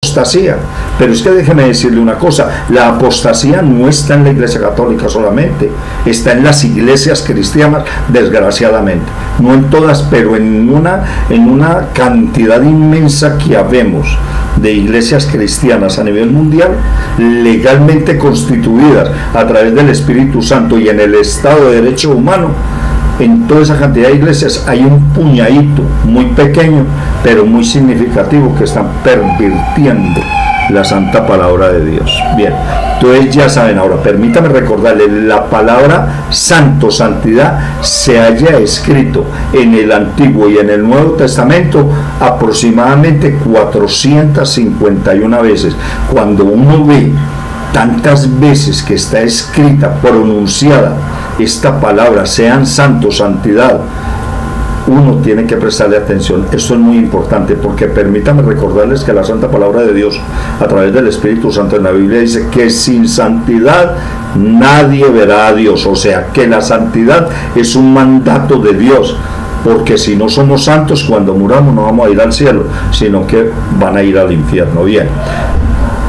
apostasía. Pero es que déjeme decirle una cosa, la apostasía no está en la Iglesia Católica solamente, está en las iglesias cristianas, desgraciadamente. No en todas, pero en una cantidad inmensa que habemos de iglesias cristianas a nivel mundial, legalmente constituidas a través del Espíritu Santo y en el Estado de Derecho Humano. En toda esa cantidad de iglesias hay un puñadito muy pequeño, pero muy significativo, que están pervirtiendo la santa palabra de Dios. Bien, entonces ya saben. Ahora permítame recordarles, la palabra santo, santidad, se haya escrito en el Antiguo y en el Nuevo Testamento aproximadamente 451 veces. Cuando uno ve tantas veces que está escrita, pronunciada esta palabra, sean santos, santidad, uno tiene que prestarle atención. Esto es muy importante, porque permítanme recordarles que la santa palabra de Dios, a través del Espíritu Santo en la Biblia, dice que sin santidad nadie verá a Dios. O sea, que la santidad es un mandato de Dios, porque si no somos santos, cuando muramos no vamos a ir al cielo, sino que van a ir al infierno. Bien,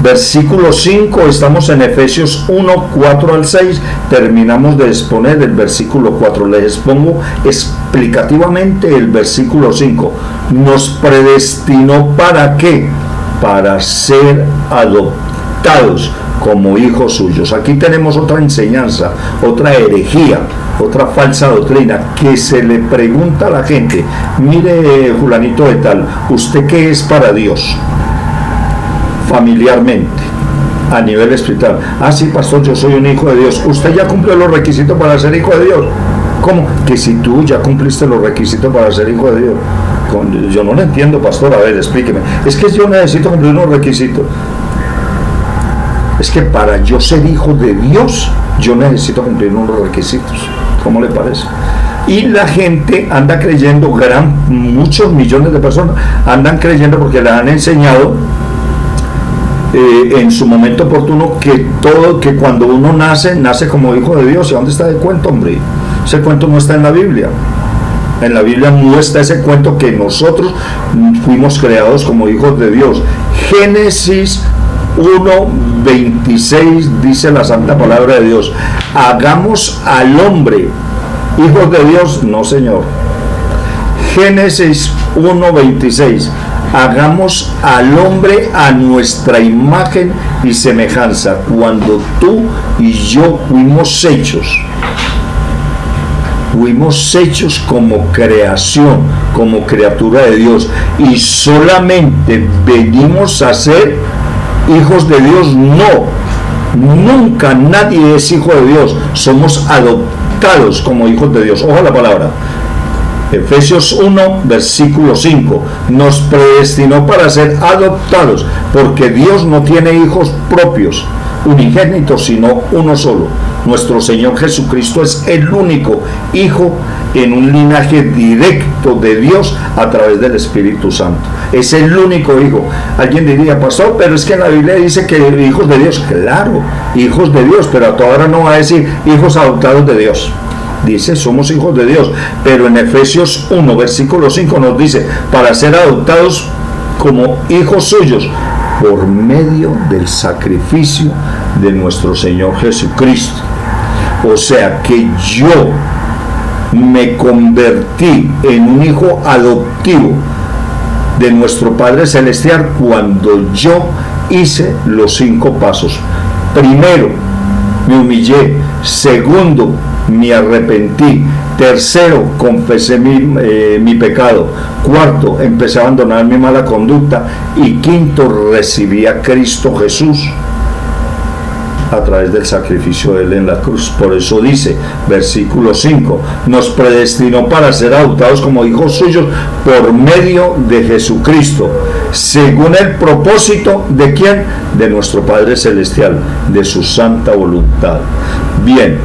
versículo 5, estamos en Efesios 1, 4 al 6, terminamos de exponer el versículo 4, les expongo explicativamente el versículo 5. Nos predestinó ¿para qué? Para ser adoptados como hijos suyos. Aquí tenemos otra enseñanza, otra herejía, otra falsa doctrina, que se le pregunta a la gente: mire, fulanito de tal, ¿usted qué es para Dios? Familiarmente, a nivel espiritual. Ah, sí, pastor, yo soy un hijo de Dios. ¿Usted ya cumplió los requisitos para ser hijo de Dios? ¿Cómo? Que si tú ya cumpliste los requisitos para ser hijo de Dios. Yo no lo entiendo, pastor. A ver, explíqueme. Es que yo necesito cumplir unos requisitos. Es que para yo ser hijo de Dios, yo necesito cumplir unos requisitos. ¿Cómo le parece? Y la gente anda creyendo, muchos millones de personas andan creyendo, porque le han enseñado en su momento oportuno, que cuando uno nace como hijo de Dios. ¿Y dónde está el cuento, hombre? Ese cuento no está en la Biblia. En la Biblia no está ese cuento que nosotros fuimos creados como hijos de Dios. Génesis 1:26 dice la santa palabra de Dios: hagamos al hombre hijos de Dios. No, señor. Génesis 1:26: hagamos al hombre a nuestra imagen y semejanza. Cuando tú y yo fuimos hechos como creación, como criatura de Dios, y solamente venimos a ser hijos de Dios. No, nunca nadie es hijo de Dios, somos adoptados como hijos de Dios. Ojo la palabra. Efesios 1, versículo 5, nos predestinó para ser adoptados, porque Dios no tiene hijos propios, unigénitos, sino uno solo. Nuestro Señor Jesucristo es el único hijo en un linaje directo de Dios a través del Espíritu Santo. Es el único hijo. Alguien diría: pastor, pero es que en la Biblia dice que hijos de Dios. Claro, hijos de Dios, pero a toda hora no va a decir hijos adoptados de Dios. Dice, somos hijos de Dios, pero en Efesios 1, versículo 5 nos dice: para ser adoptados como hijos suyos por medio del sacrificio de nuestro Señor Jesucristo. O sea que yo me convertí en un hijo adoptivo de nuestro Padre Celestial cuando yo hice los 5 pasos. Primero, me humillé. Segundo, me arrepentí. Tercero, confesé mi pecado. Cuarto, empecé a abandonar mi mala conducta. Y quinto, recibí a Cristo Jesús a través del sacrificio de Él en la cruz. Por eso dice, versículo 5, nos predestinó para ser adoptados como hijos suyos por medio de Jesucristo, según el propósito de ¿quién? De nuestro Padre Celestial, de su santa voluntad. Bien,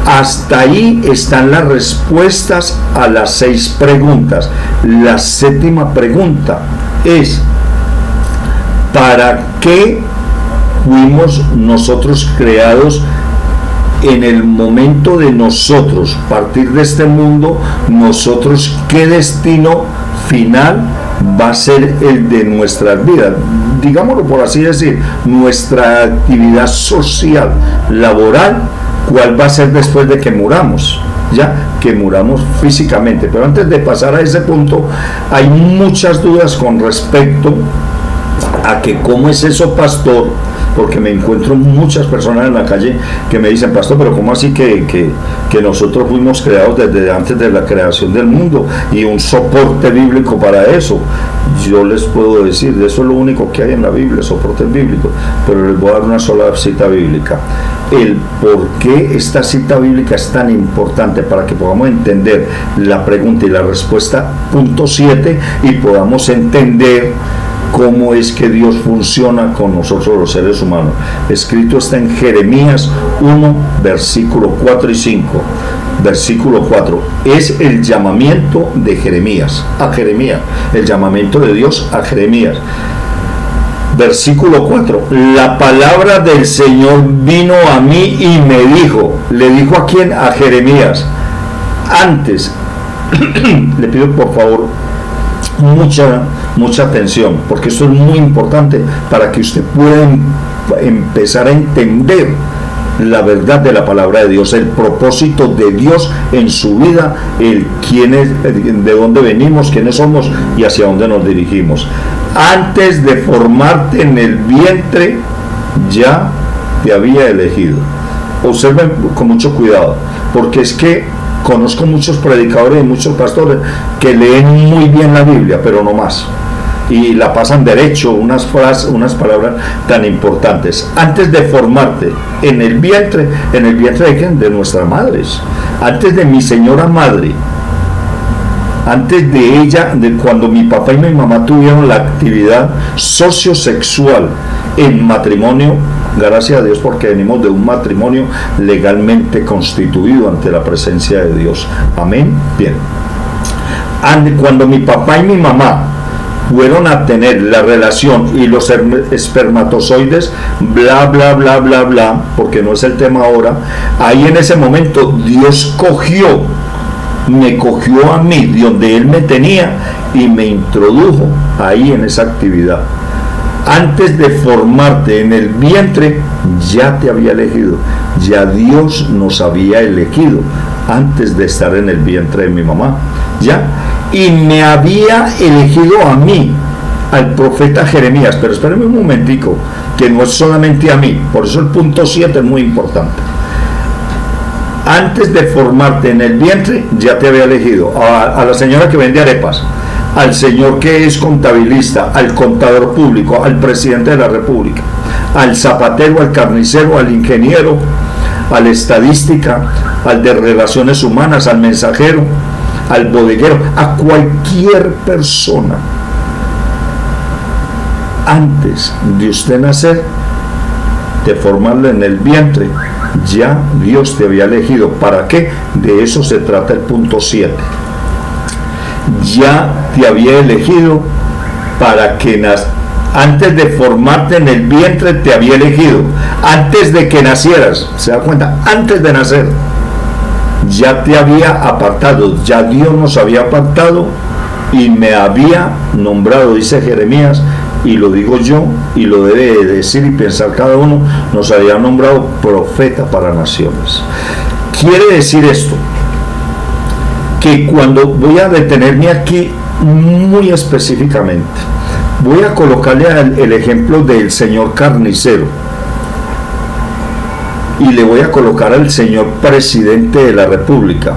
hasta ahí están las respuestas a las 6 preguntas. La 7ª pregunta es: ¿para qué fuimos nosotros creados en el momento de nosotros partir de este mundo? Nosotros, ¿qué destino final va a ser el de nuestras vidas? digámoslo por así decir, nuestra actividad social, laboral, cuál va a ser después de que muramos, ya que muramos físicamente. Pero antes de pasar a ese punto, hay muchas dudas con respecto a que cómo es eso, pastor, porque me encuentro muchas personas en la calle que me dicen, pastor, pero ¿cómo así que nosotros fuimos creados desde antes de la creación del mundo y un soporte bíblico para eso? Yo les puedo decir, eso es lo único que hay en la Biblia, soportes bíblicos, pero les voy a dar una sola cita bíblica. El por qué esta cita bíblica es tan importante para que podamos entender la pregunta y la respuesta, punto 7, y podamos entender cómo es que Dios funciona con nosotros los seres humanos. Escrito está en Jeremías 1, versículo 4 y 5. Versículo 4 es el llamamiento de Jeremías a Jeremías, el llamamiento de Dios a Jeremías. Versículo 4: la palabra del Señor vino a mí y me dijo. ¿Le dijo a quién? A Jeremías. Antes, le pido por favor mucha atención, porque esto es muy importante para que usted pueda empezar a entender la verdad de la palabra de Dios, el propósito de Dios en su vida, el quién es, de dónde venimos, quiénes somos y hacia dónde nos dirigimos. Antes de formarte en el vientre ya te había elegido. Observen con mucho cuidado, porque es que conozco muchos predicadores y muchos pastores que leen muy bien la Biblia, pero no más, y la pasan derecho, unas palabras tan importantes. Antes de formarte en el vientre ¿de quién? De nuestras madres, antes de mi señora madre, antes de ella, de cuando mi papá y mi mamá tuvieron la actividad sociosexual en matrimonio, gracias a Dios porque venimos de un matrimonio legalmente constituido ante la presencia de Dios. Amén. Bien. Cuando mi papá y mi mamá fueron a tener la relación y los espermatozoides, bla, bla, bla, bla, bla, porque no es el tema ahora, ahí en ese momento Dios me cogió a mí de donde Él me tenía y me introdujo ahí en esa actividad. Antes de formarte en el vientre ya te había elegido, ya Dios nos había elegido antes de estar en el vientre de mi mamá, ya, y me había elegido a mí, al profeta Jeremías. Pero espérenme un momentico, que no es solamente a mí, por eso el punto 7 es muy importante. Antes de formarte en el vientre ya te había elegido a la señora que vende arepas, al señor que es contabilista, al contador público, al presidente de la república, al zapatero, al carnicero, al ingeniero, al estadística, al de relaciones humanas, al mensajero, al bodeguero, a cualquier persona. Antes de usted nacer, de formarlo en el vientre, ya Dios te había elegido. ¿Para qué? De eso se trata el punto 7. Ya te había elegido para que antes de formarte en el vientre te había elegido, antes de que nacieras. ¿Se da cuenta? Antes de nacer ya te había apartado, ya Dios nos había apartado y me había nombrado, dice Jeremías, y lo digo yo y lo debe decir y pensar cada uno, nos había nombrado profeta para naciones. Quiere decir esto, que cuando voy a detenerme aquí muy específicamente, voy a colocarle el ejemplo del señor carnicero y le voy a colocar al señor presidente de la república,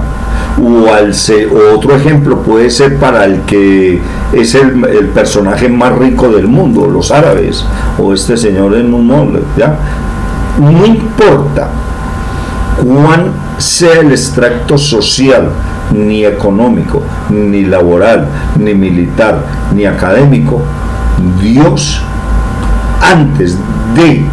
o otro ejemplo puede ser para el que es el personaje más rico del mundo, los árabes, o este señor en un molde, ¿ya? No importa cuán sea el extracto social, ni económico, ni laboral, ni militar, ni académico, Dios, antes de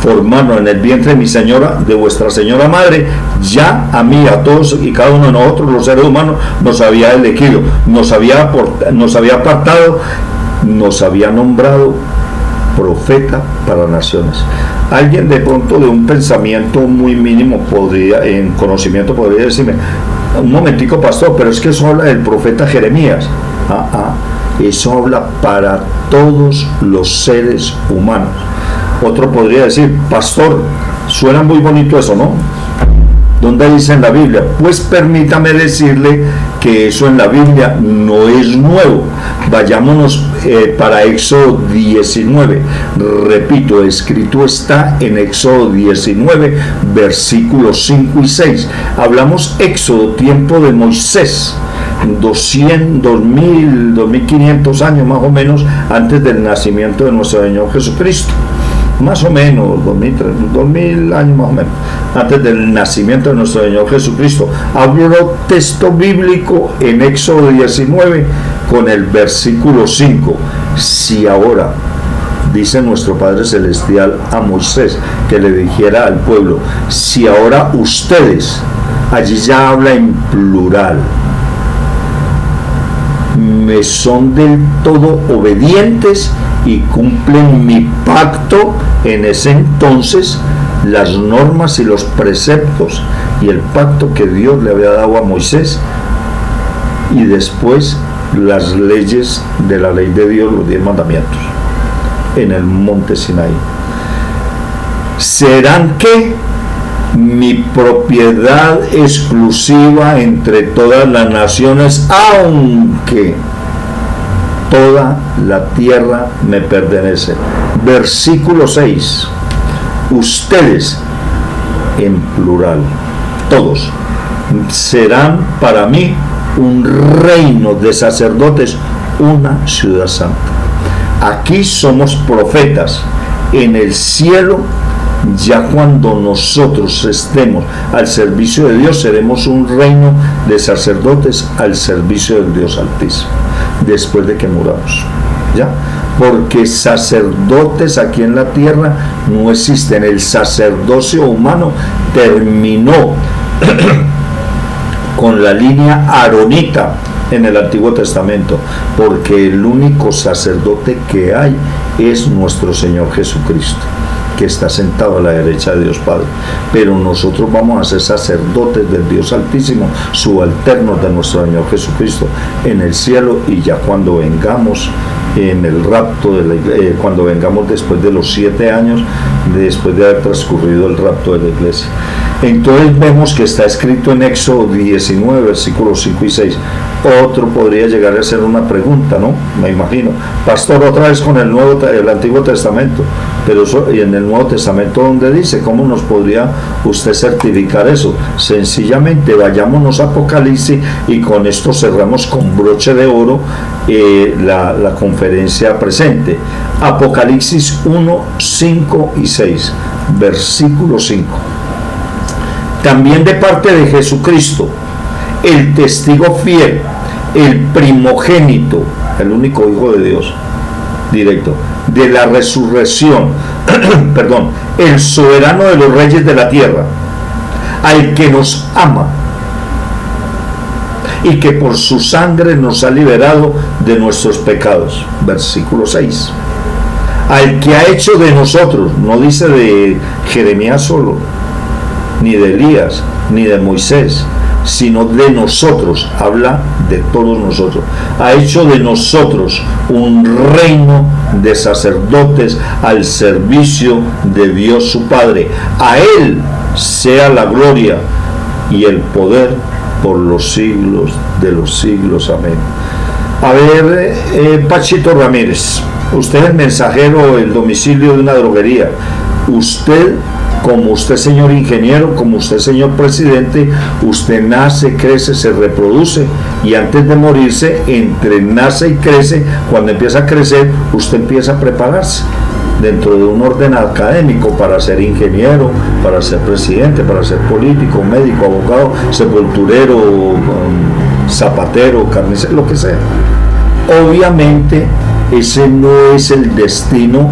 formarnos en el vientre de mi señora, de vuestra señora madre, ya a mí, a todos y cada uno de nosotros, los seres humanos, nos había elegido, nos había apartado, nos había nombrado profeta para naciones. Alguien de pronto de un pensamiento muy mínimo en conocimiento podría decirme, un momentico, pastor, pero es que eso habla del profeta Jeremías. Eso habla para todos los seres humanos. Otro podría decir, pastor, suena muy bonito eso, ¿no? ¿Dónde dice en la Biblia? Pues permítame decirle que eso en la Biblia no es nuevo. Vayámonos para Éxodo 19. Repito, escrito está en Éxodo 19, versículos 5 y 6. Hablamos Éxodo, tiempo de Moisés. 2500 años más o menos antes del nacimiento de nuestro Señor Jesucristo. Más o menos 2000 años más o menos antes del nacimiento de nuestro Señor Jesucristo. Hablo texto bíblico en Éxodo 19 con el versículo 5. Si ahora, dice nuestro Padre Celestial a Moisés, que le dijera al pueblo, si ahora ustedes, allí ya habla en plural, me son del todo obedientes y cumplen mi pacto, en ese entonces las normas y los preceptos y el pacto que Dios le había dado a Moisés, y después las leyes de la ley de Dios, los 10 mandamientos en el monte Sinaí, serán que mi propiedad exclusiva entre todas las naciones, aunque toda la tierra me pertenece. Versículo 6. Ustedes, en plural, todos, serán para mí un reino de sacerdotes, una ciudad santa. Aquí somos profetas. En el cielo, ya cuando nosotros estemos al servicio de Dios, seremos un reino de sacerdotes al servicio del Dios Altísimo, después de que muramos, ¿ya? Porque sacerdotes aquí en la tierra no existen. El sacerdocio humano terminó con la línea aronita en el Antiguo Testamento, porque el único sacerdote que hay es nuestro Señor Jesucristo, que está sentado a la derecha de Dios Padre. Pero nosotros vamos a ser sacerdotes del Dios Altísimo, subalternos de nuestro Señor Jesucristo en el cielo, y ya cuando vengamos en el rapto cuando vengamos después de los 7 años, después de haber transcurrido el rapto de la iglesia. Entonces vemos que está escrito en Éxodo 19, versículos 5 y 6. Otro podría llegar a hacer una pregunta, ¿no? Me imagino, pastor, otra vez con el Antiguo Testamento, pero eso, y en el Nuevo Testamento, ¿dónde dice? ¿Cómo nos podría usted certificar eso? Sencillamente vayámonos a Apocalipsis, y con esto cerramos con broche de oro la conferencia presente. Apocalipsis 1, 5 y 6, versículo 5. También de parte de Jesucristo, el testigo fiel, el primogénito, el único Hijo de Dios, directo, de la resurrección, perdón, el soberano de los reyes de la tierra, al que nos ama y que por su sangre nos ha liberado de nuestros pecados. Versículo 6. Al que ha hecho de nosotros, no dice de Jeremías solo, ni de Elías, ni de Moisés, sino de nosotros, habla de todos nosotros. Ha hecho de nosotros un reino de sacerdotes al servicio de Dios su Padre. A Él sea la gloria y el poder por los siglos de los siglos. Amén. A ver, Pachito Ramírez, usted es el mensajero, el domicilio de una droguería. Usted, como usted, señor ingeniero, como usted, señor presidente, usted nace, crece, se reproduce, y antes de morirse, entre nace y crece, cuando empieza a crecer, usted empieza a prepararse dentro de un orden académico para ser ingeniero, para ser presidente, para ser político, médico, abogado, sepulturero, zapatero, carnicero, lo que sea. Obviamente ese no es el destino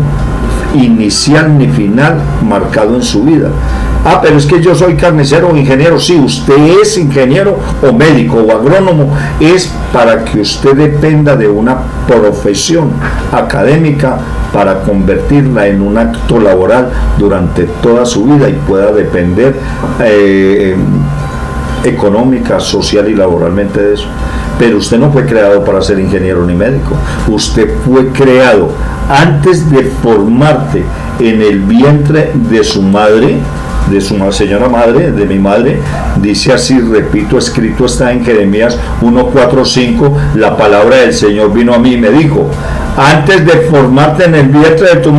inicial ni final marcado en su vida. Pero es que yo soy carnicero o ingeniero. Sí, usted es ingeniero o médico o agrónomo, es para que usted dependa de una profesión académica para convertirla en un acto laboral durante toda su vida, y pueda depender económica, social y laboralmente de eso. Pero usted no fue creado para ser ingeniero ni médico. Usted fue creado antes de formarte en el vientre de su madre, de su señora madre, de mi madre. Dice así, repito, escrito está en Jeremías 1:4-5, la palabra del Señor vino a mí y me dijo: antes de formarte en el vientre de tu